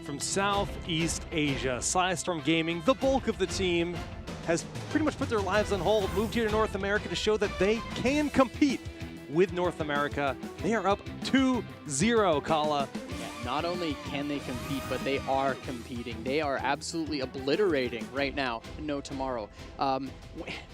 from Southeast Asia, PSISTORM Gaming, the bulk of the team, has pretty much put their lives on hold, moved here to North America to show that they can compete with North America. They are up 2-0, Kala. Not only can they compete, but they are competing. They are absolutely obliterating right now. No tomorrow.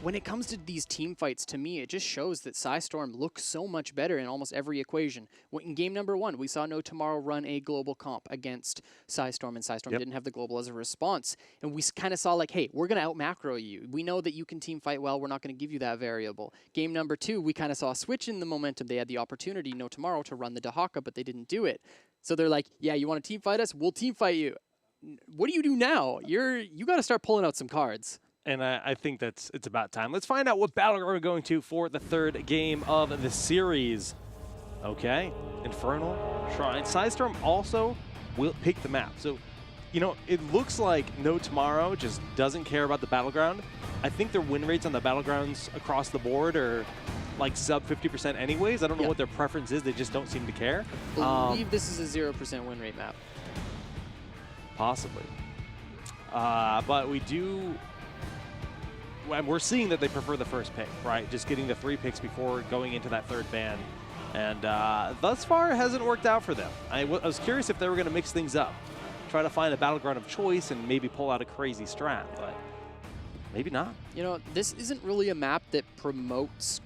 When it comes to these team fights, to me, it just shows that PSISTORM looks so much better in almost every equation. In game number 1, we saw No Tomorrow run a global comp against PSISTORM, and PSISTORM didn't have the global as a response. And we kind of saw like, hey, we're going to out-macro you. We know that you can team fight well. We're not going to give you that variable. Game number 2, we kind of saw a switch in the momentum. They had the opportunity, No Tomorrow, to run the Dahaka, but they didn't do it. So they're like, yeah, you want to team fight us? We'll team fight you. What do you do now? You got to start pulling out some cards. And I think it's about time. Let's find out what battle we're going to for the third game of the series. Okay, Infernal Shrine. PSISTORM also will pick the map. So, you know, it looks like No Tomorrow just doesn't care about the battleground. I think their win rates on the battlegrounds across the board are like sub 50% anyways. I don't know what their preference is. They just don't seem to care. I believe this is a 0% win rate map. Possibly. But we do... We're seeing that they prefer the first pick, right? Just getting the 3 picks before going into that third ban. And thus far, it hasn't worked out for them. I was curious if they were going to mix things up. Try to find a battleground of choice and maybe pull out a crazy strat, but maybe not. You know, this isn't really a map that promotes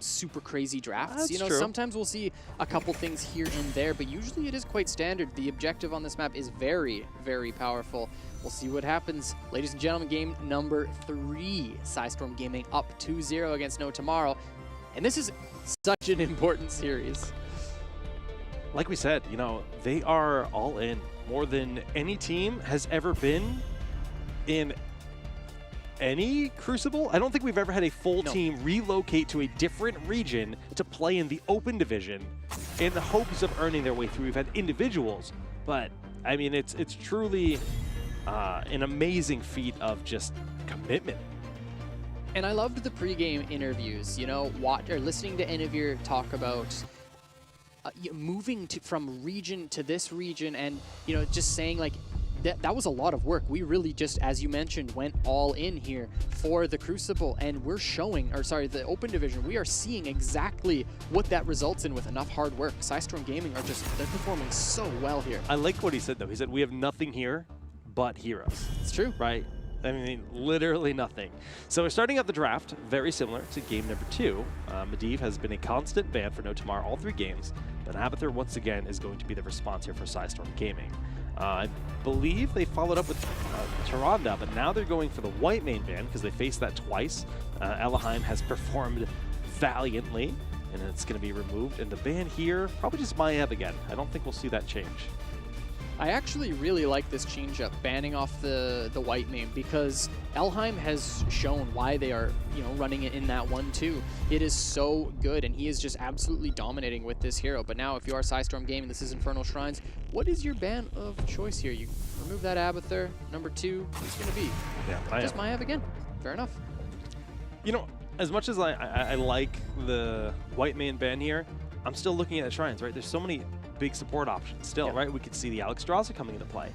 super crazy drafts. That's you know, true. Sometimes we'll see a couple things here and there, but usually it is quite standard. The objective on this map is very, very powerful. We'll see what happens. Ladies and gentlemen, game number 3. PSISTORM Gaming up 2-0 against No Tomorrow. And this is such an important series. Like we said, you know, they are all in more than any team has ever been in any Crucible. I don't think we've ever had a full team relocate to a different region to play in the open division in the hopes of earning their way through. We've had individuals, but I mean, it's truly an amazing feat of just commitment. And I loved the pregame interviews, you know, listening to Enivir talk about moving from region to this region, and, you know, just saying like, that was a lot of work. We really just, as you mentioned, went all in here for the Crucible, and we're showing, or sorry, the Open Division, we are seeing exactly what that results in with enough hard work. PSISTORM Gaming are just, they're performing so well here. I like what he said, though. He said, we have nothing here but heroes. It's true. Right? I mean, literally nothing. So we're starting out the draft, very similar to game number 2. Medivh has been a constant ban for No Tomorrow all 3 games, but Abathur, once again, is going to be the response here for PSISTORM Gaming. I believe they followed up with Tyrande, but now they're going for the white main ban because they faced that twice. Elhaim has performed valiantly, and it's going to be removed. And the ban here, probably just Maiev again. I don't think we'll see that change. I actually really like this change-up, banning off the white main, because Elhaim has shown why they are, you know, running it in that 1-2. It is so good, and he is just absolutely dominating with this hero. But now, if you are PSISTORM Gaming, this is Infernal Shrines, what is your ban of choice here? You remove that Abathur. Number 2, who's going to be? Yeah, just Maiev again. Fair enough. You know, as much as I like the white main ban here, I'm still looking at Shrines, right? There's so many big support options still, right? We could see the Alexstrasza coming into play.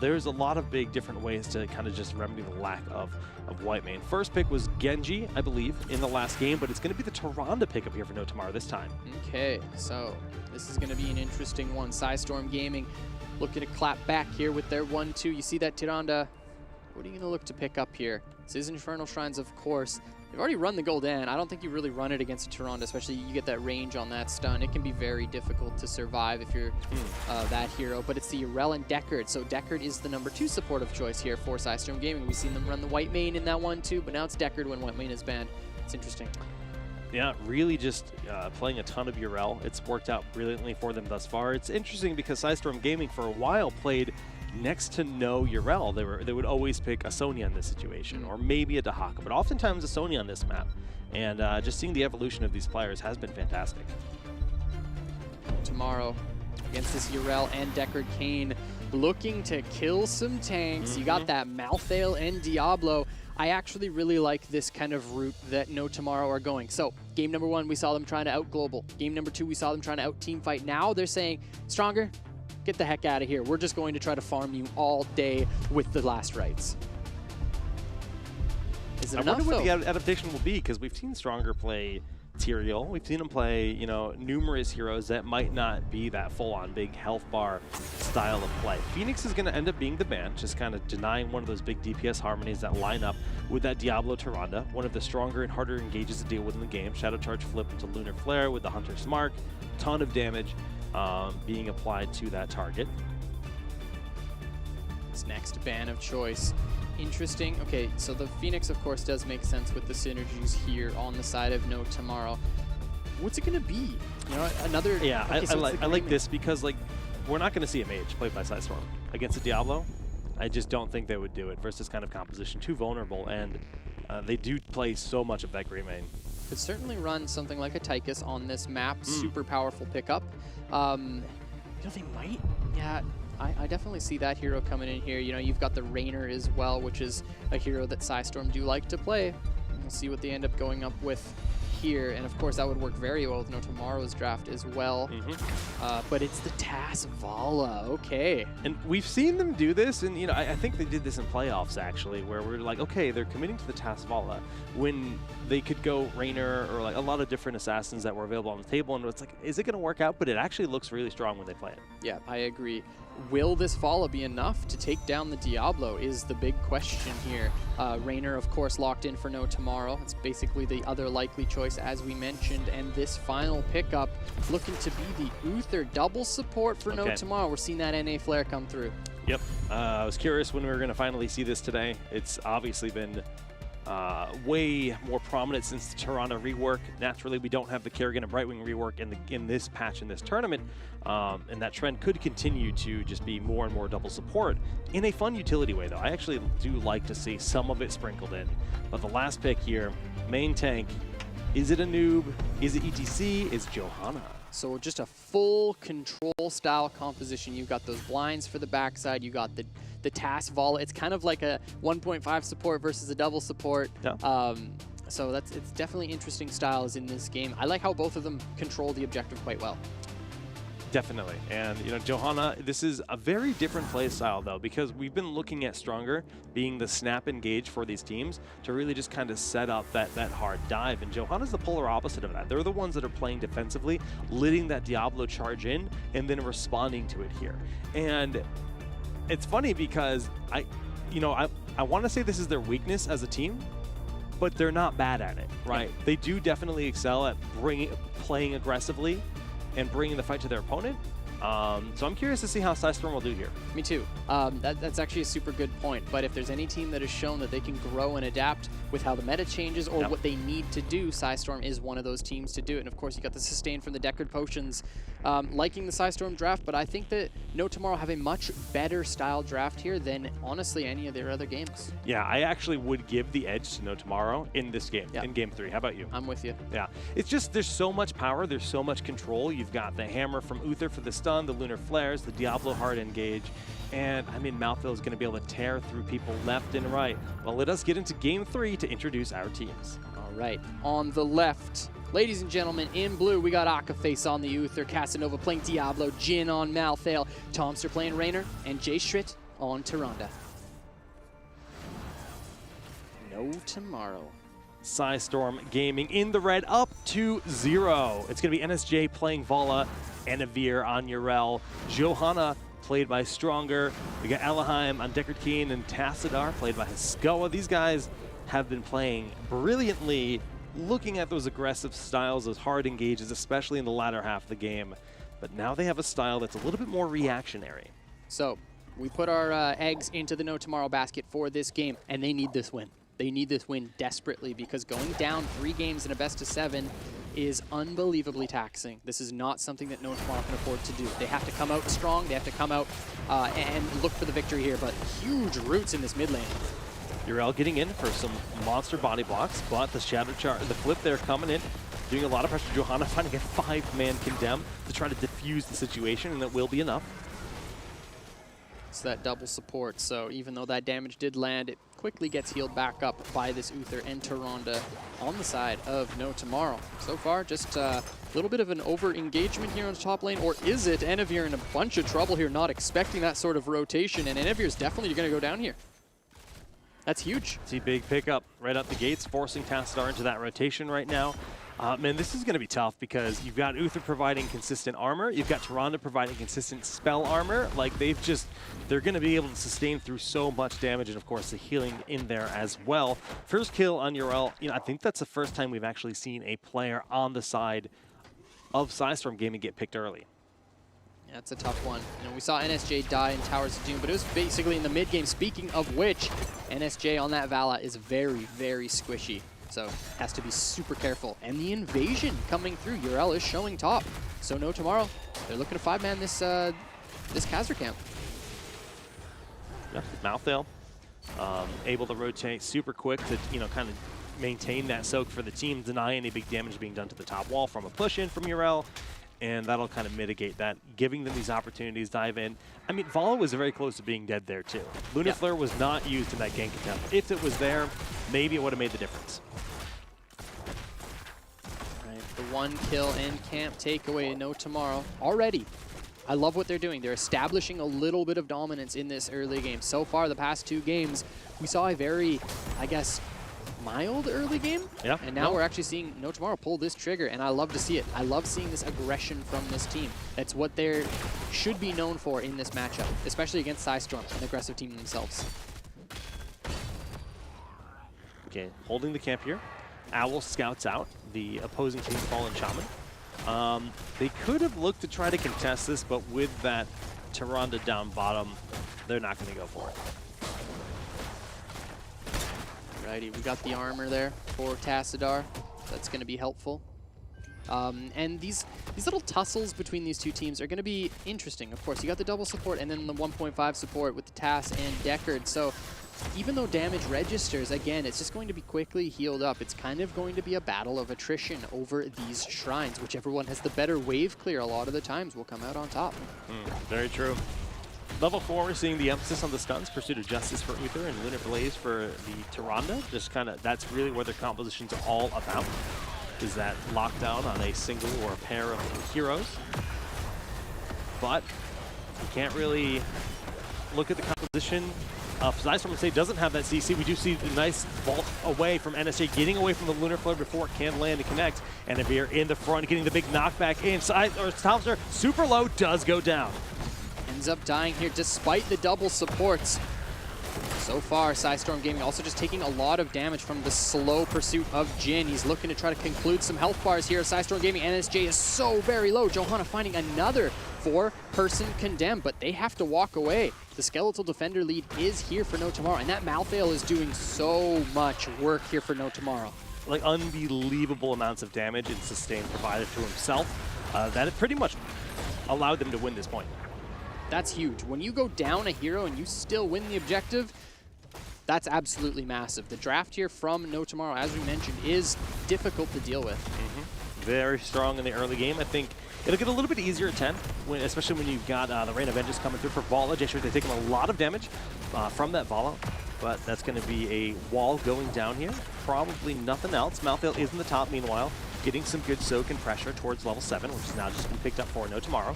There's a lot of big different ways to kind of just remedy the lack of white main. First pick was Genji, I believe, in the last game, but it's going to be the Tyrande pickup here for No Tomorrow this time. Okay, so this is going to be an interesting one. PSISTORM Gaming looking to clap back here with their 1-2. You see that Tyrande. What are you going to look to pick up here? This is Infernal Shrines, of course. They've already run the Gul'dan. I don't think you really run it against a Tyrande, especially you get that range on that stun. It can be very difficult to survive if you're that hero, but it's the Yrel and Deckard. So Deckard is the number 2 support of choice here for PSISTORM Gaming. We've seen them run the white main in that 1-2, but now it's Deckard when white main is banned. It's interesting. Yeah, really just playing a ton of Yrel. It's worked out brilliantly for them thus far. It's interesting because PSISTORM Gaming for a while played next to no Yrel. They would always pick a Sonya in this situation, or maybe a Dahaka, but oftentimes a Sonya on this map. And just seeing the evolution of these players has been fantastic. Tomorrow against this Yrel and Deckard Cain, looking to kill some tanks. You got that Malthael and Diablo. I actually really like this kind of route that No Tomorrow are going. So game number 1, we saw them trying to out global. Game number 2, we saw them trying to out team fight. Now they're saying stronger, get the heck out of here. We're just going to try to farm you all day with the last rites. Is it enough, wonder what though? the adaptation will be, because we've seen Stronger play Tyrael. We've seen him play, you know, numerous heroes that might not be that full-on big health bar style of play. Phoenix is going to end up being the ban, just kind of denying one of those big DPS harmonies that line up with that Diablo Tyrande, one of the stronger and harder engages to deal with in the game. Shadow Charge flip into Lunar Flare with the Hunter's Mark, ton of damage being applied to that target. This next ban of choice. Interesting. Okay, so the Phoenix, of course, does make sense with the synergies here on the side of No Tomorrow. What's it going to be? You know, another... Yeah, okay, so I like this because, like, we're not going to see a mage played by PSISTORM against a Diablo. I just don't think they would do it versus kind of composition. Too vulnerable, and they do play so much of that Grey Mane. Could certainly run something like a Tychus on this map. Super powerful pickup. You know, they might... Yeah... I definitely see that hero coming in here. You know, you've got the Rainer as well, which is a hero that PSISTORM do like to play. We'll see what they end up going up with here. And of course, that would work very well with No Tomorrow's draft as well. But it's the TAS Vala. Okay. And we've seen them do this, and you know, I think they did this in playoffs actually, where we're like, okay, they're committing to the TAS Vala when they could go Rainer or like a lot of different assassins that were available on the table, and it's like, is it going to work out? But it actually looks really strong when they play it. Yeah, I agree. Will this Vala be enough to take down the Diablo is the big question here. Rainer, of course, locked in for No Tomorrow. It's basically the other likely choice, as we mentioned. And this final pickup looking to be the Uther double support for No Tomorrow. We're seeing that NA flare come through. Yep. I was curious when we were going to finally see this today. It's obviously been way more prominent since the Tyrande rework. Naturally, we don't have the Kerrigan and Brightwing rework in this patch in this tournament, and that trend could continue to just be more and more double support in a fun utility way, though. I actually do like to see some of it sprinkled in. But the last pick here, main tank, is it a noob? Is it ETC? Is Johanna? So just a full control style composition. You've got those blinds for the backside. You got the TAS Vala. It's kind of like a 1.5 support versus a double support. Yeah. So it's definitely interesting styles in this game. I like how both of them control the objective quite well. Definitely. And, you know, Johanna, this is a very different play style, though, because we've been looking at Stronger being the snap engage for these teams to really just kind of set up that hard dive. And Johanna's the polar opposite of that. They're the ones that are playing defensively, letting that Diablo charge in, and then responding to it here. And it's funny because I want to say this is their weakness as a team, but they're not bad at it, right? Yeah. They do definitely excel at playing aggressively and bringing the fight to their opponent. So I'm curious to see how PSISTORM will do here. Me too. That's actually a super good point. But if there's any team that has shown that they can grow and adapt with how the meta changes or what they need to do, PSISTORM is one of those teams to do it. And of course, you got the sustain from the Deckard Potions. Liking the PSISTORM draft, but I think that No Tomorrow have a much better style draft here than, honestly, any of their other games. Yeah, I actually would give the edge to No Tomorrow in this game, in Game 3. How about you? I'm with you. Yeah, it's just there's so much power, there's so much control. You've got the hammer from Uther for the stun, the Lunar Flares, the Diablo hard engage, and I mean, Malthael is going to be able to tear through people left and right. Well, let us get into Game 3 to introduce our teams. All right, on the left, ladies and gentlemen, in blue, we got Akaface on the Uther, Casanova playing Diablo, Jin on Malthael, Tomster playing Rainer, and Jay Schritt on Tyrande. No Tomorrow. PSISTORM Gaming in the red, up 2-0. It's going to be NSJ playing Vala, Enavir on Yrel, Johanna played by Stronger. We got Elaheim on Deckard Keen, and Tassadar played by Haskoa. These guys have been playing brilliantly, looking at those aggressive styles, those hard engages, especially in the latter half of the game. But now they have a style that's a little bit more reactionary. So we put our eggs into the No Tomorrow basket for this game, and they need this win. They need this win desperately because going down 3 games in a best-of-7 is unbelievably taxing. This is not something that No Tomorrow can afford to do. They have to come out strong. They have to come out and look for the victory here, but huge roots in this mid lane. Yrel getting in for some monster body blocks, but the Shadow Charge, the flip there coming in, doing a lot of pressure. Johanna finding a 5-man condemn to try to defuse the situation, and that will be enough. It's that double support, so even though that damage did land, it quickly gets healed back up by this Uther and Tyrande on the side of No Tomorrow. So far, just a little bit of an over-engagement here on the top lane, or is it? Enavir in a bunch of trouble here, not expecting that sort of rotation, and Enavir's definitely going to go down here. That's huge. See, big pickup right out the gates, forcing Tassadar into that rotation right now. Man, this is going to be tough because you've got Uther providing consistent armor. You've got Tyrande providing consistent spell armor. Like, they're going to be able to sustain through so much damage, and of course the healing in there as well. First kill on Yrel. I think that's the first time we've actually seen a player on the side of PSISTORM Gaming get picked early. Yeah, that's a tough one. We saw NSJ die in Towers of Doom, but it was basically in the mid game. Speaking of which, NSJ on that Vala is very, very squishy. So has to be super careful. And the invasion coming through. Yrel is showing top. So No Tomorrow, they're looking to 5-man this this Khazra camp. Yeah, Malthael able to rotate super quick to kind of maintain that soak for the team, deny any big damage being done to the top wall from a push in from Yrel. And that'll kind of mitigate that, giving them these opportunities, dive in. I mean, Vala was very close to being dead there, too. Lunar Flare was not used in that gank attempt. If it was there, maybe it would have made the difference. Right, the 1 kill in camp takeaway, No Tomorrow. Already, I love what they're doing. They're establishing a little bit of dominance in this early game. So far, the past 2 games, we saw a very, I guess, mild early game, and now we're actually seeing No Tomorrow pull this trigger, and I love to see it. I love seeing this aggression from this team. That's what they should be known for in this matchup, especially against PSISTORM, an aggressive team themselves. Okay, holding the camp here. Owl scouts out the opposing team's fallen shaman. They could have looked to try to contest this, but with that Tyrande down bottom, they're not going to go for it. Righty, we got the armor there for Tassadar. That's going to be helpful. And these little tussles between these two teams are going to be interesting. Of course, you got the double support and then the 1.5 support with the Tass and Deckard. So even though damage registers, again, it's just going to be quickly healed up. It's kind of going to be a battle of attrition over these shrines. Whichever one has the better wave clear a lot of the times will come out on top. Very true. Level 4, we're seeing the emphasis on the stuns, Pursuit of Justice for Uther and Lunar Blaze for the Tyrande. Just kind of, that's really what their compositions are all about, is that lockdown on a single or a pair of heroes. But you can't really look at the composition. PSISTORM say doesn't have that CC. We do see a nice vault away from NSJ, getting away from the Lunar Flare before it can land and connect. And Enavir in the front, getting the big knockback inside, or Towser super low, does go down. Ends up dying here despite the double supports. So far, PSISTORM Gaming also just taking a lot of damage from the slow pursuit of Jhin. He's looking to try to conclude some health bars here. PSISTORM Gaming, NSJ is so very low. Johanna finding another 4-person condemned, but they have to walk away. The Skeletal Defender lead is here for No Tomorrow, and that Malthael is doing so much work here for No Tomorrow. Like, unbelievable amounts of damage and sustain provided to himself. That it pretty much allowed them to win this point. That's huge. When you go down a hero and you still win the objective, that's absolutely massive. The draft here from No Tomorrow, as we mentioned, is difficult to deal with. Very strong in the early game. I think it'll get a little bit easier at 10, especially when you've got the Rain of Vengeance coming through for Vala. They're taking a lot of damage from that Vala, but that's going to be a wall going down here. Probably nothing else. Malthael is in the top, meanwhile, getting some good soak and pressure towards level 7, which is now just been picked up for No Tomorrow.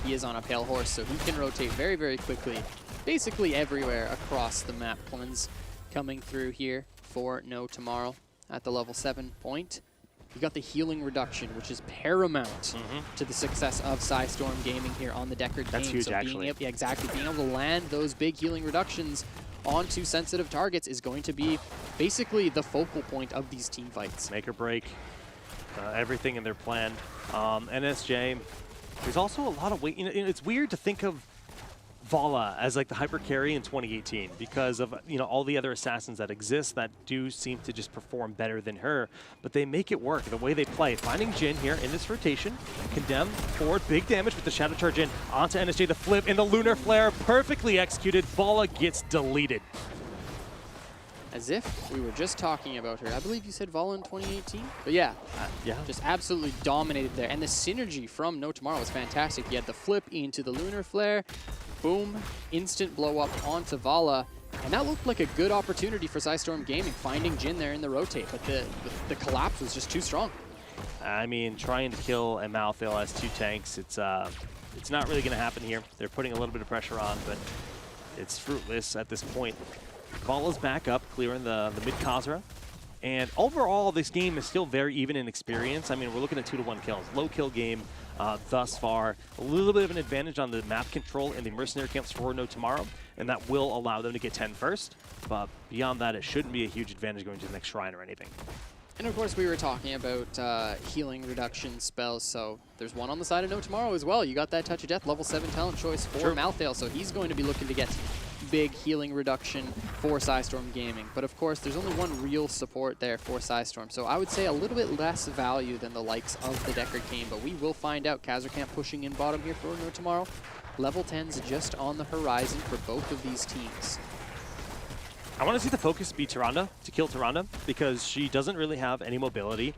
He is on a pale horse, so he can rotate very, very quickly, basically everywhere across the map. Clemens coming through here for No Tomorrow at the level 7 point. You got the healing reduction, which is paramount to the success of PSISTORM Gaming here on the Deckard That's game. huge, so actually. Being able to land those big healing reductions onto sensitive targets is going to be basically the focal point of these team fights. Make or break everything in their plan. NSJ, there's also a lot of weight. It's weird to think of Vala as like the hyper carry in 2018 because of all the other assassins that exist that do seem to just perform better than her, but they make it work the way they play. Finding Jhin here in this rotation, condemned forward, big damage with the Shadow Charge in onto NSJ, the flip and the Lunar Flare, perfectly executed. Vala gets deleted. As if we were just talking about her. I believe you said Vala in 2018? But yeah, just absolutely dominated there. And the synergy from No Tomorrow was fantastic. You had the flip into the Lunar Flare, boom, instant blow up onto Vala. And that looked like a good opportunity for PSISTORM Gaming, finding Jin there in the rotate, but the collapse was just too strong. I mean, trying to kill a Malthael as 2 tanks, it's not really going to happen here. They're putting a little bit of pressure on, but it's fruitless at this point. Vala's back up, clearing the mid-Khazra. And overall, this game is still very even in experience. I mean, we're looking at 2-to-1 kills. Low kill game thus far. A little bit of an advantage on the map control in the mercenary camps for No Tomorrow, and that will allow them to get 10 first. But beyond that, it shouldn't be a huge advantage going to the next shrine or anything. And of course, we were talking about healing reduction spells, so there's one on the side of No Tomorrow as well. You got that Touch of Death, level 7 talent choice for Malthael, so he's going to be looking to get big healing reduction for PSISTORM Gaming. But of course, there's only one real support there for PSISTORM, so I would say a little bit less value than the likes of the Deckard Cain, but we will find out. Khazra pushing in bottom here for No Tomorrow. Level 10's just on the horizon for both of these teams. I want to see the focus be Tyrande, to kill Tyrande, because she doesn't really have any mobility.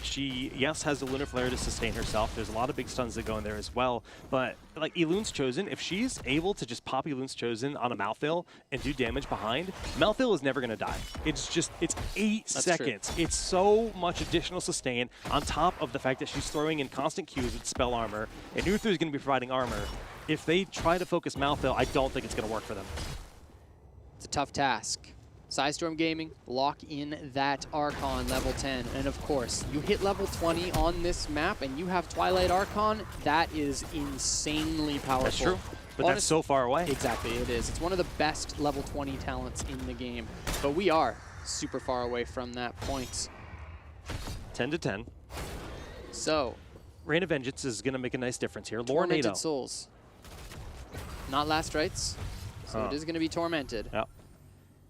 She, yes, has the Lunar Flare to sustain herself. There's a lot of big stuns that go in there as well. But like Elun's Chosen, if she's able to just pop Elun's Chosen on a Malthael and do damage behind, Malthael is never going to die. It's 8 seconds. True. It's so much additional sustain on top of the fact that she's throwing in constant Qs with spell armor, and Uther is going to be providing armor. If they try to focus Malthael, I don't think it's going to work for them. It's a tough task. PSISTORM Gaming, lock in that Archon level 10. And of course, you hit level 20 on this map and you have Twilight Archon, that is insanely powerful. That's true, but that's so far away. Exactly, it is. It's one of the best level 20 talents in the game. But we are super far away from that point. 10 to 10. So, Rain of Vengeance is going to make a nice difference here. Tormented Souls. Not Last Rites. So it is going to be Tormented. Yep.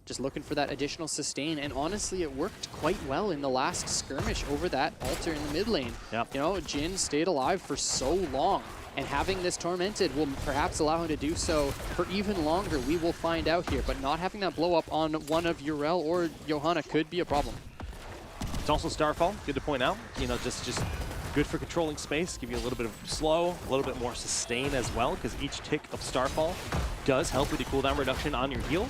Just looking for that additional sustain, and honestly, it worked quite well in the last skirmish over that altar in the mid lane. Yep. You know, Jin stayed alive for so long, and having this Tormented will perhaps allow him to do so for even longer. We will find out here, but not having that blow up on one of Yrel or Johanna could be a problem. It's also Starfall, good to point out. You know, just good for controlling space, give you a little bit of slow, a little bit more sustain as well, because each tick of Starfall does help with the cooldown reduction on your heal.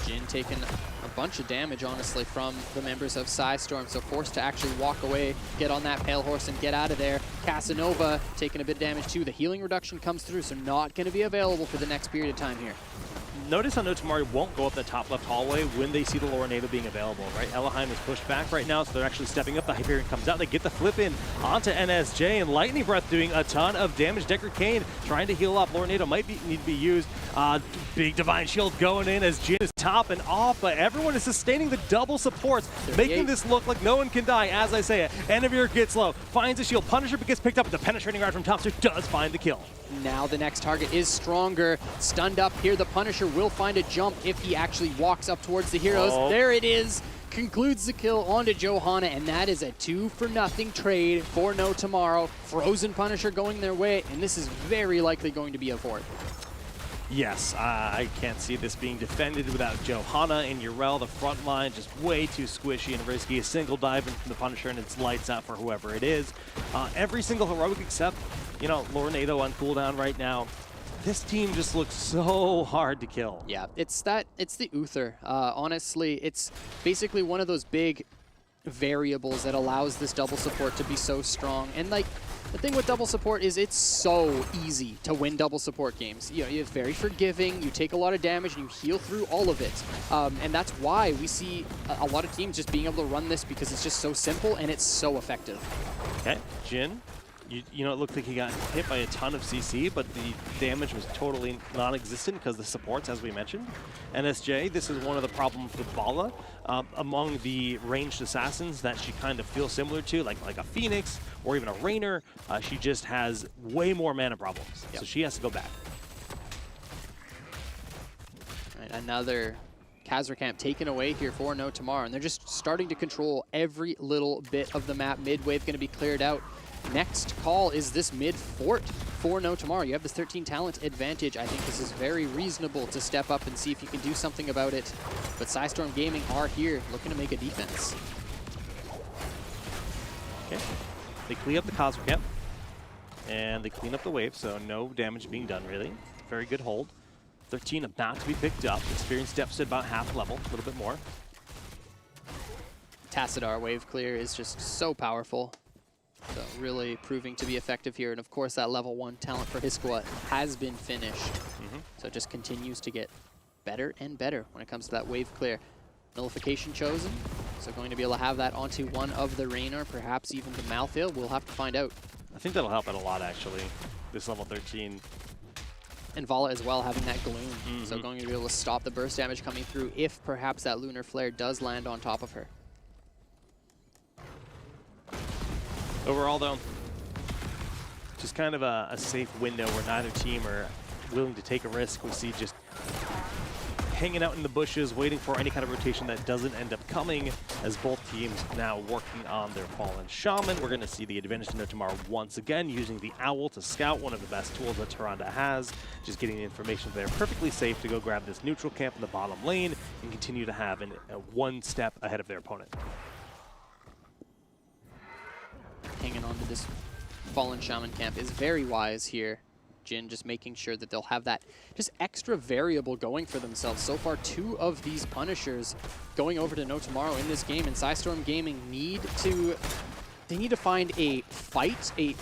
Jin taking a bunch of damage, honestly, from the members of PSISTORM, so forced to actually walk away, get on that Pale Horse, and get out of there. Casanova taking a bit of damage too. The healing reduction comes through, so not going to be available for the next period of time here. Notice how No Tomorrow won't go up the top left hallway when they see the Lorenado being available, right? Elahheim is pushed back right now, so they're actually stepping up. The Hyperion comes out. They get the flip in onto NSJ, and Lightning Breath doing a ton of damage. Deckard Cain trying to heal up. Lorenado might need to be used. Big Divine Shield going in as Jin is topping off, but everyone is sustaining the double supports, making this look like no one can die. As I say it, Enivir gets low, finds a shield. Punisher gets picked up, but the penetrating rod from Topster does find the kill. Now the next target is stronger. Stunned up here, the Punisher will find a jump if he actually walks up towards the heroes. There it is. Concludes the kill onto Johanna, and that is a 2-for-0 trade for No Tomorrow. Frozen Punisher going their way, and this is very likely going to be a fort. Yes, I can't see this being defended without Johanna and Yrel. The front line just way too squishy and risky. A single dive in from the Punisher and it's lights out for whoever it is. Every single heroic except, you know, Lorenado on cooldown right now. This team just looks so hard to kill. Yeah, it's the Uther. Honestly, it's basically one of those big variables that allows this double support to be so strong. And like, the thing with double support is it's so easy to win double support games. You know, it's very forgiving, you take a lot of damage, and you heal through all of it. And that's why we see a lot of teams just being able to run this because it's just so simple and it's so effective. Okay, Jin. You know, it looked like he got hit by a ton of CC, but the damage was totally non-existent because the supports, as we mentioned. NSJ, this is one of the problems with Vala. Among the ranged assassins that she kind of feels similar to, like a Phoenix or even a Rainer, she just has way more mana problems, so she has to go back. Right, another Khazra taken away here for No Tomorrow, and they're just starting to control every little bit of the map. Mid-wave going to be cleared out. Next call is this mid fort for No Tomorrow. You have this 13 talent advantage. I think this is very reasonable to step up and see if you can do something about it. But PSISTORM Gaming are here looking to make a defense. Okay, they clean up the Cosmic Camp, and they clean up the wave, so no damage being done really. Very good hold. 13 about to be picked up. Experience deficit about half level, a little bit more. Tassadar wave clear is just so powerful. So really proving to be effective here. And of course that level 1 talent for his squad has been finished. So it just continues to get better and better when it comes to that wave clear. Nullification chosen. So going to be able to have that onto one of the Raynar, perhaps even the Malthael. We'll have to find out. I think that'll help out a lot, actually, this level 13. And Vala as well, having that gloom. So going to be able to stop the burst damage coming through if perhaps that Lunar Flare does land on top of her. Overall, though, just kind of a safe window where neither team are willing to take a risk. We see just hanging out in the bushes, waiting for any kind of rotation that doesn't end up coming, as both teams now working on their Fallen Shaman. We're going to see the advantage to No Tomorrow once again, using the Owl to scout, one of the best tools that Tyrande has. Just getting the information there, perfectly safe to go grab this neutral camp in the bottom lane and continue to have a one step ahead of their opponent. Hanging on to this Fallen Shaman camp is very wise here. Jin just making sure that they'll have that just extra variable going for themselves. So far, 2 of these Punishers going over to No Tomorrow in this game, and PSISTORM Gaming need to find a fight, a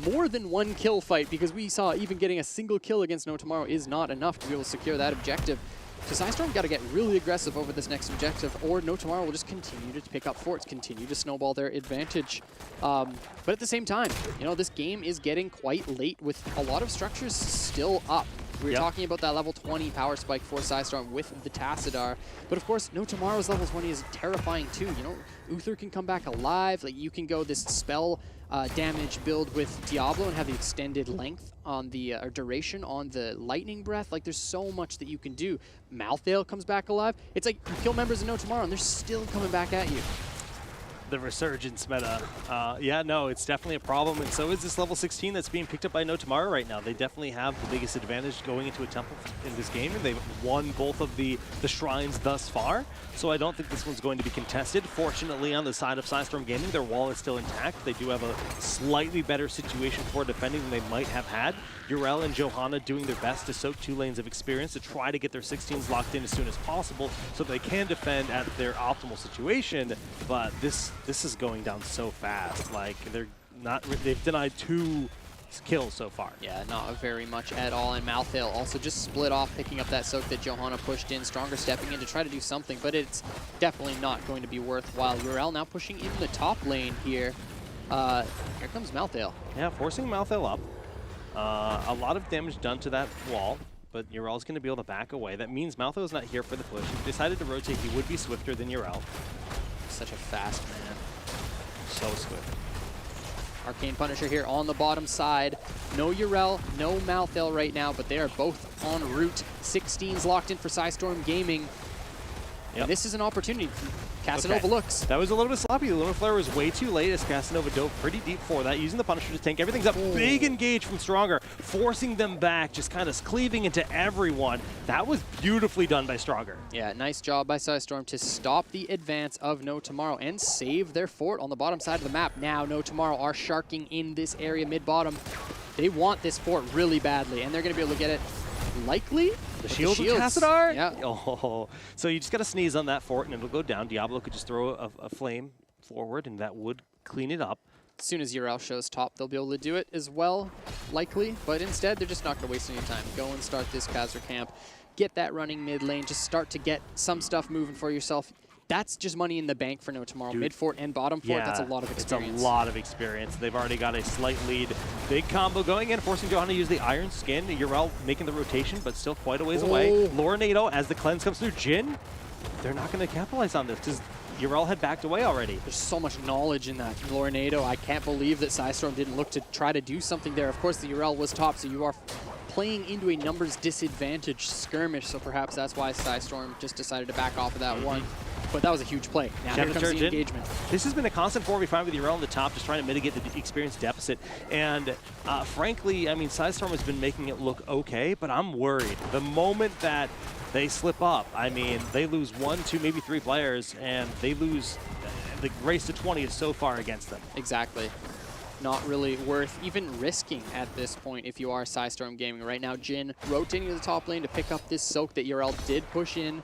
more than 1 kill fight, because we saw even getting a single kill against No Tomorrow is not enough to be able to secure that objective. So PSISTORM got to get really aggressive over this next objective, or No Tomorrow will just continue to pick up forts, continue to snowball their advantage. But at the same time, you know, this game is getting quite late with a lot of structures still up. We were talking about that level 20 power spike for PSISTORM with the Tassadar. But of course, No Tomorrow's level 20 is terrifying too. You know, Uther can come back alive. Like, you can go this spell damage build with Diablo and have the extended length on the or duration on the lightning breath. Like, there's so much that you can do. Malthael comes back alive. It's like you kill members of No Tomorrow and they're still coming back at you. The resurgence meta. Yeah, no, it's definitely a problem, and so is this level 16 that's being picked up by No Tomorrow right now. They definitely have the biggest advantage going into a temple in this game, and they've won both of the shrines thus far, so I don't think this one's going to be contested. Fortunately, on the side of PSISTORM Gaming, their wall is still intact. They do have a slightly better situation for defending than they might have had. Urel and Johanna doing their best to soak 2 lanes of experience to try to get their 16s locked in as soon as possible so they can defend at their optimal situation, but this is going down so fast. Like, they've denied 2 kills so far. Yeah, not very much at all. And Malthael also just split off, picking up that soak that Johanna pushed in. Stronger stepping in to try to do something, but it's definitely not going to be worthwhile. Urel now pushing in the top lane here. Here comes Malthael. Yeah, forcing Malthael up. A lot of damage done to that wall, but Urel's going to be able to back away. That means Malthael's not here for the push. If he decided to rotate, he would be swifter than Urel. Such a fast man. So swift. Arcane Punisher here on the bottom side. No Urel, no Malthael right now, but they are both en route. 16's locked in for PSISTORM Gaming. Yep. This is an opportunity. Casanova looks. That was a little bit sloppy. The Lunar Flare was way too late as Casanova dove pretty deep for that, using the Punisher to tank. Everything's up. Ooh. Big engage from Stronger, forcing them back, just kind of cleaving into everyone. That was beautifully done by Stronger. Yeah, nice job by PSISTORM to stop the advance of No Tomorrow and save their fort on the bottom side of the map. Now No Tomorrow are sharking in this area mid-bottom. They want this fort really badly, and they're going to be able to get it likely. The shields of Tassadar? Yeah. Oh, so you just got to sneeze on that fort and it'll go down. Diablo could just throw a flame forward and that would clean it up. As soon as Urel shows top, they'll be able to do it as well, likely. But instead, they're just not going to waste any time. Go and start this Khazra camp. Get that running mid lane. Just start to get some stuff moving for yourself. That's just money in the bank for No Tomorrow. Mid fort and bottom fort, yeah, that's a lot of experience. It's a lot of experience. They've already got a slight lead. Big combo going in, forcing Johanna to use the Iron Skin. Urel making the rotation, but still quite a ways away. Lorenado, as the cleanse comes through. Jin, they're not going to capitalize on this because Urel had backed away already. There's so much knowledge in that. Lorenado, I can't believe that PSISTORM didn't look to try to do something there. Of course, the Urel was top, so you are playing into a numbers disadvantage skirmish, so perhaps that's why PSISTORM just decided to back off of that one. But that was a huge play. Now here comes the engagement. This has been a constant 4v5 with Urel on the top, just trying to mitigate the experience deficit. And frankly, I mean, PSISTORM has been making it look okay, but I'm worried. The moment that they slip up, I mean, they lose 1, 2, maybe 3 players, and they lose. The race to 20 is so far against them. Exactly. not really worth even risking at this point if you are PSISTORM Gaming. Right now, Jin rotating to the top lane to pick up this soak that URL did push in.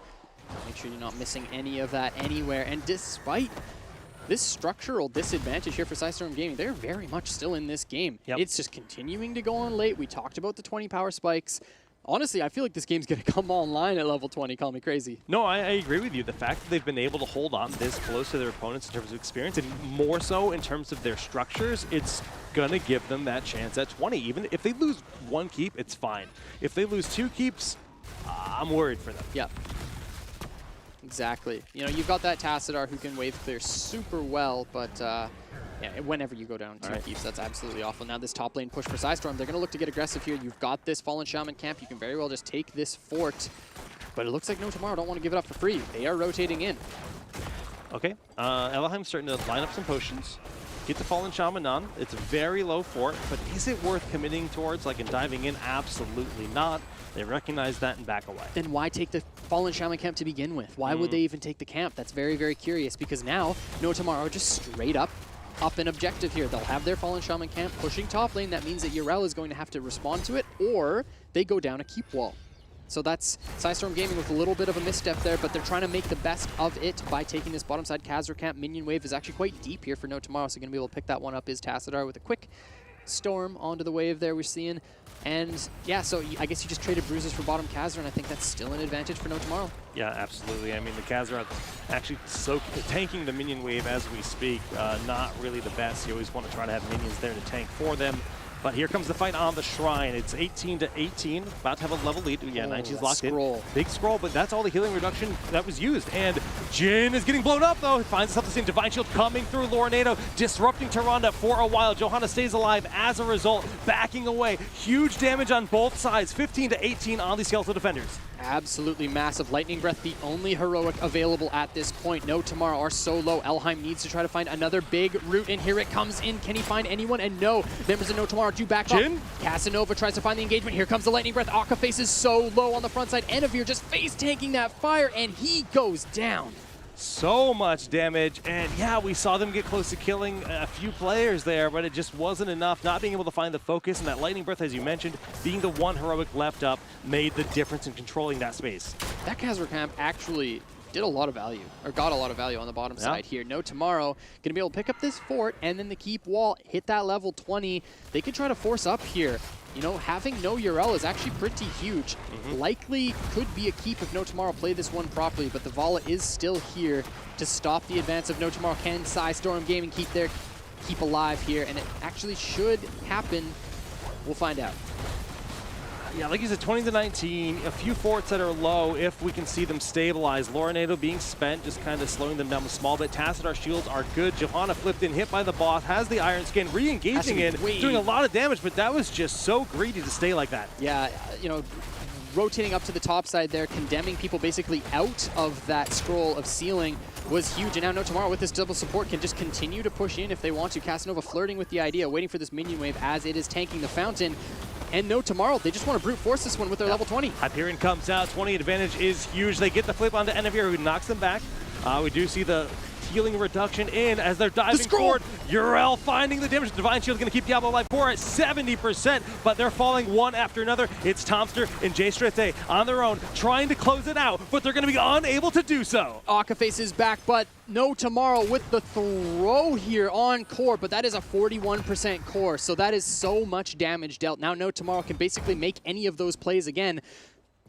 Make sure you're not missing any of that anywhere. And despite this structural disadvantage here for PSISTORM Gaming, they're very much still in this game. Yep. It's just continuing to go on late. We talked about the 20 power spikes. Honestly, I feel like this game's going to come online at level 20. Call me crazy. No, I agree with you. The fact that they've been able to hold on this close to their opponents in terms of experience, and more so in terms of their structures, it's going to give them that chance at 20. Even if they lose one keep, it's fine. If they lose two keeps, I'm worried for them. Yep. Exactly. You know, you've got that Tassadar who can wave clear super well, but yeah, whenever you go down two keeps, that's absolutely awful. Now this top lane push for PSISTORM, they're going to look to get aggressive here. You've got this Fallen Shaman camp. You can very well just take this fort, but it looks like No Tomorrow don't want to give it up for free. They are rotating in. Okay, Elohim's starting to line up some potions. Get the Fallen Shaman on. It's a very low fort, but is it worth committing towards, like, and diving in? Absolutely not. They recognize that and back away. Then why take the Fallen Shaman camp to begin with? Why would they even take the camp? That's very, very curious, because now No Tomorrow just straight up an objective here. They'll have their Fallen Shaman camp pushing top lane. That means that URL is going to have to respond to it, or they go down a keep wall. So that's PSISTORM Gaming with a little bit of a misstep there, but they're trying to make the best of it by taking this bottom side Khazra camp. Minion wave is actually quite deep here for No Tomorrow, so going to be able to pick that one up is Tassadar with a quick storm onto the wave there we're seeing. And yeah, so I guess you just traded bruises for bottom Khazra, and I think that's still an advantage for No Tomorrow. Yeah, absolutely. I mean, the Khazra actually tanking the minion wave as we speak. Not really the best. You always want to try to have minions there to tank for them. But here comes the fight on the Shrine. It's 18-18, about to have a level lead. Yeah, 19's locked in. Big scroll, but that's all the healing reduction that was used. And Jin is getting blown up, though. He finds himself the same Divine Shield coming through. Lorenado disrupting Tyrande for a while. Johanna stays alive as a result, backing away. Huge damage on both sides. 15-18 on the Skeletal Defenders. Absolutely massive. Lightning Breath, the only heroic available at this point. No Tomorrow are so low. Elheim needs to try to find another big root, and here it comes in. Can he find anyone? And no. Members of No Tomorrow do back up. Casanova tries to find the engagement. Here comes the Lightning Breath. Akaface is so low on the front side. Enavir just face tanking that fire, and he goes down. So much damage, and yeah, we saw them get close to killing a few players there, but it just wasn't enough. Not being able to find the focus, and that Lightning Breath, as you mentioned, being the one heroic left up, made the difference in controlling that space. That Khazra camp actually did a lot of value, or got a lot of value on the bottom side here. No Tomorrow going to be able to pick up this fort, and then the keep wall, hit that level 20. They could try to force up here. You know, having no URL is actually pretty huge. Likely could be a keep if No Tomorrow play this one properly, but the Vala is still here to stop the advance of No Tomorrow. Can PSISTORM Gaming keep alive here? And it actually should happen. We'll find out. Yeah, like you said, 20-19, a few forts that are low if we can see them stabilize. Lorenado being spent, just kind of slowing them down a small bit. Tassadar shields are good. Johanna flipped in, hit by the boss, has the Iron Skin, re-engaging in, doing a lot of damage, but that was just so greedy to stay like that. Yeah, you know, rotating up to the top side there, condemning people basically out of that scroll of ceiling was huge. And now No Tomorrow with this double support can just continue to push in if they want to. Casanova flirting with the idea, waiting for this minion wave as it is tanking the fountain. And No Tomorrow, they just want to brute force this one with their level 20. Hyperion comes out, 20 advantage is huge. They get the flip onto Enavir, who knocks them back. We do see the healing reduction in as they're diving forward. Urel finding the damage. Divine Shield going to keep Diablo alive for at 70%, but they're falling one after another. It's Tomster and Jay Strete on their own, trying to close it out, but they're going to be unable to do so. Akaface is back, but No Tomorrow with the throw here on core, but that is a 41% core, so that is so much damage dealt. Now No Tomorrow can basically make any of those plays again,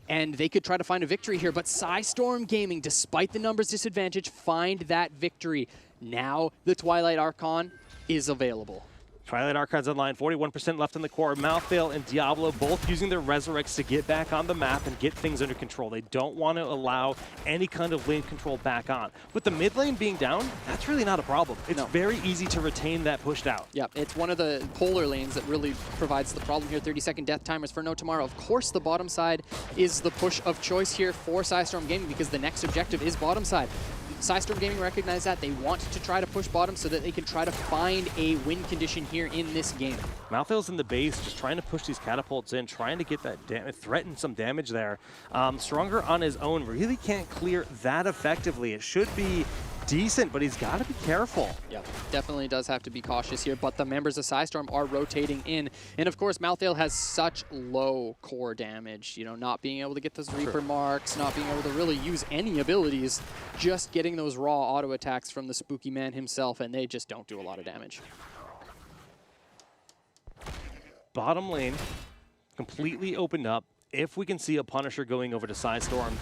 and they could try to find a victory here, but PSISTORM Gaming, despite the numbers disadvantage, find that victory. Now the Twilight Archon is available. Twilight Archon's online, 41% left in the core. Malthael and Diablo both using their Resurrects to get back on the map and get things under control. They don't want to allow any kind of lane control back on. With the mid lane being down, that's really not a problem. It's very easy to retain that pushed out. Yeah, it's one of the polar lanes that really provides the problem here. 30-second death timers for No Tomorrow. Of course, the bottom side is the push of choice here for PSISTORM Gaming because the next objective is bottom side. PSISTORM Gaming recognize that. They want to try to push bottom so that they can try to find a win condition here in this game. Malthael's in the base, just trying to push these catapults in, trying to get that threaten some damage there. Stronger on his own really can't clear that effectively. It should be decent, but he's got to be careful. Yeah, definitely does have to be cautious here, but the members of PSISTORM are rotating in. And of course, Malthael has such low core damage, you know, not being able to get those Reaper marks, not being able to really use any abilities, just getting those raw auto attacks from the Spooky Man himself, and they just don't do a lot of damage. Bottom lane, completely opened up. If we can see a Punisher going over to PSISTORM,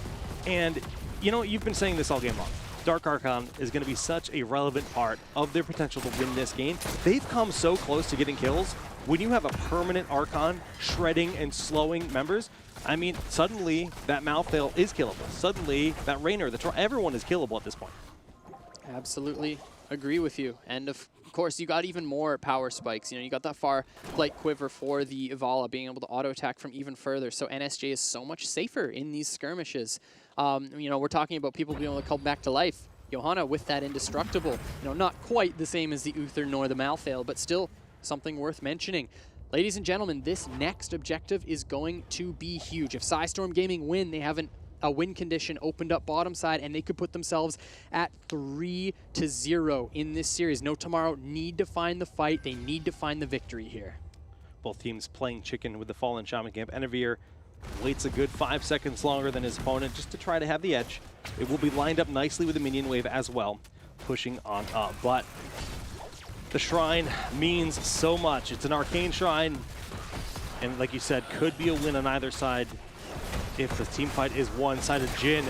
and you know, you've been saying this all game long. Dark Archon is going to be such a relevant part of their potential to win this game. They've come so close to getting kills. When you have a permanent Archon shredding and slowing members, I mean, suddenly that Malthael is killable. Suddenly that Raynor, everyone is killable at this point. Absolutely agree with you. And of course, you got even more power spikes. You know, you got that far flight quiver for the Evala, being able to auto attack from even further. So NSJ is so much safer in these skirmishes. You know, we're talking about people being able to come back to life. Johanna with that indestructible. You know, not quite the same as the Uther nor the Malthael, but still something worth mentioning. Ladies and gentlemen, this next objective is going to be huge. If PSISTORM Gaming win, they have a win condition opened up bottom side, and they could put themselves at 3-0 in this series. No Tomorrow need to find the fight. They need to find the victory here. Both teams playing chicken with the Fallen Shaman camp. Enevir waits a good 5 seconds longer than his opponent just to try to have the edge. It will be lined up nicely with the minion wave as well, pushing on up. But the Shrine means so much. It's an arcane Shrine, and like you said, could be a win on either side. If the team fight is one-sided, Jhin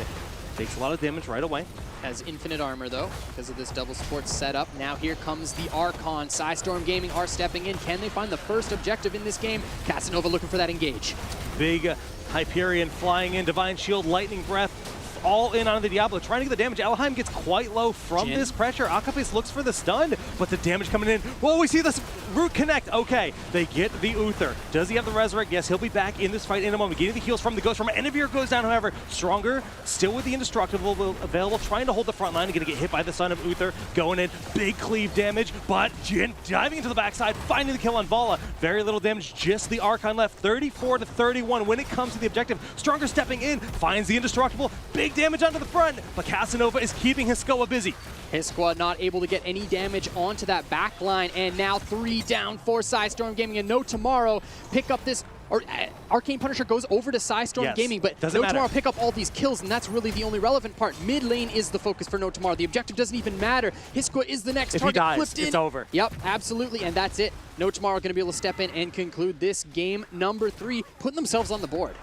takes a lot of damage right away. Has infinite armor, though, because of this double support setup. Now here comes the Archon. PSISTORM Gaming are stepping in. Can they find the first objective in this game? Casanova looking for that engage. Big Hyperion flying in, Divine Shield, Lightning Breath, all in on the Diablo, trying to get the damage. Alheim gets quite low from this pressure. Akafis looks for the stun, but the damage coming in. Well, we see this root connect. Okay, they get the Uther. Does he have the Resurrect? Yes, he'll be back in this fight in a moment. Getting the heals from the Ghost from Enevir goes down, however. Stronger, still with the Indestructible available, trying to hold the front line and going to get hit by the Son of Uther. Going in, big cleave damage, but Jhin diving into the backside, finding the kill on Vala. Very little damage, just the Archon left. 34-31 when it comes to the objective. Stronger stepping in, finds the Indestructible. Big damage onto the front, but Casanova is keeping his Skoa busy. His squad not able to get any damage onto that back line, and now 3 down for PSISTORM Gaming, and No Tomorrow pick up this, or Arcane Punisher goes over to PSISTORM Gaming, but No Tomorrow pick up all these kills, and that's really the only relevant part. Mid lane is the focus for No Tomorrow. The objective doesn't even matter. Hisqua is the next target. If he dies, flipped in. it's over. Yep, absolutely, and that's it. No Tomorrow going to be able to step in and conclude this game number 3, putting themselves on the board.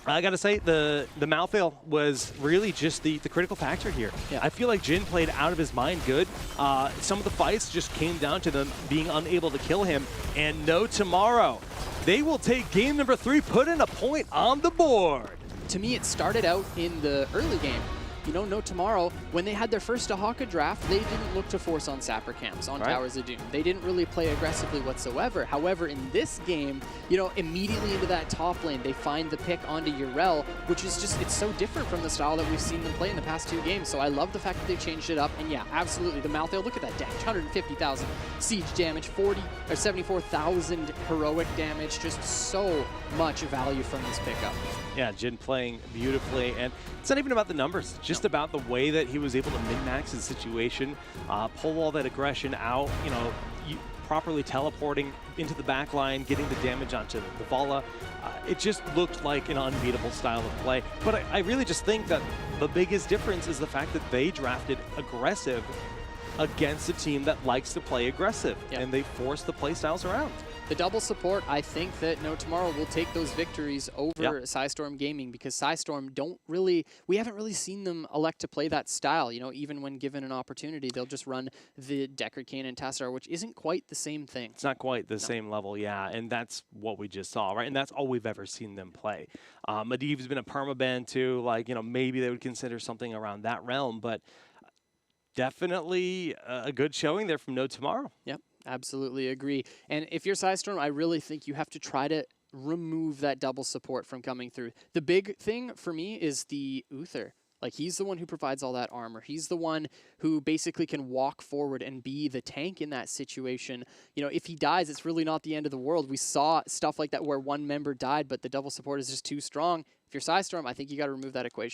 I gotta say, the Malthael was really just the critical factor here. Yeah. I feel like Jhin played out of his mind good. Some of the fights just came down to them being unable to kill him, and No Tomorrow. They will take game number 3, put in a point on the board. To me, it started out in the early game. You know, No Tomorrow, when they had their first Ahaka draft, they didn't look to force on Sapper camps, on Towers of Doom. They didn't really play aggressively whatsoever. However, in this game, you know, immediately into that top lane, they find the pick onto Yrel, which is just, it's so different from the style that we've seen them play in the past 2 games. So I love the fact that they changed it up. And yeah, absolutely, the Malthael, look at that damage, 150,000 siege damage, 74,000 heroic damage, just so much value from this pickup. Yeah, Jhin playing beautifully, and it's not even about the numbers, just about the way that he was able to min-max his situation, pull all that aggression out, you know, properly teleporting into the back line, getting the damage onto the Vala. It just looked like an unbeatable style of play. But I really just think that the biggest difference is the fact that they drafted aggressive against a team that likes to play aggressive, and they forced the play styles around. The double support, I think that No Tomorrow will take those victories over PSISTORM Gaming, because PSISTORM we haven't really seen them elect to play that style. You know, even when given an opportunity, they'll just run the Deckard Cain and Tassadar, which isn't quite the same thing. It's not quite the same level, yeah, and that's what we just saw, right? And that's all we've ever seen them play. Medivh's been a permaban too, like, you know, maybe they would consider something around that realm, but definitely a good showing there from No Tomorrow. Yep. Absolutely agree. And if you're PSISTORM, I really think you have to try to remove that double support from coming through. The big thing for me is the Uther. Like, he's the one who provides all that armor. He's the one who basically can walk forward and be the tank in that situation. You know, if he dies, it's really not the end of the world. We saw stuff like that where one member died, but the double support is just too strong. If you're PSISTORM, I think you got to remove that equation.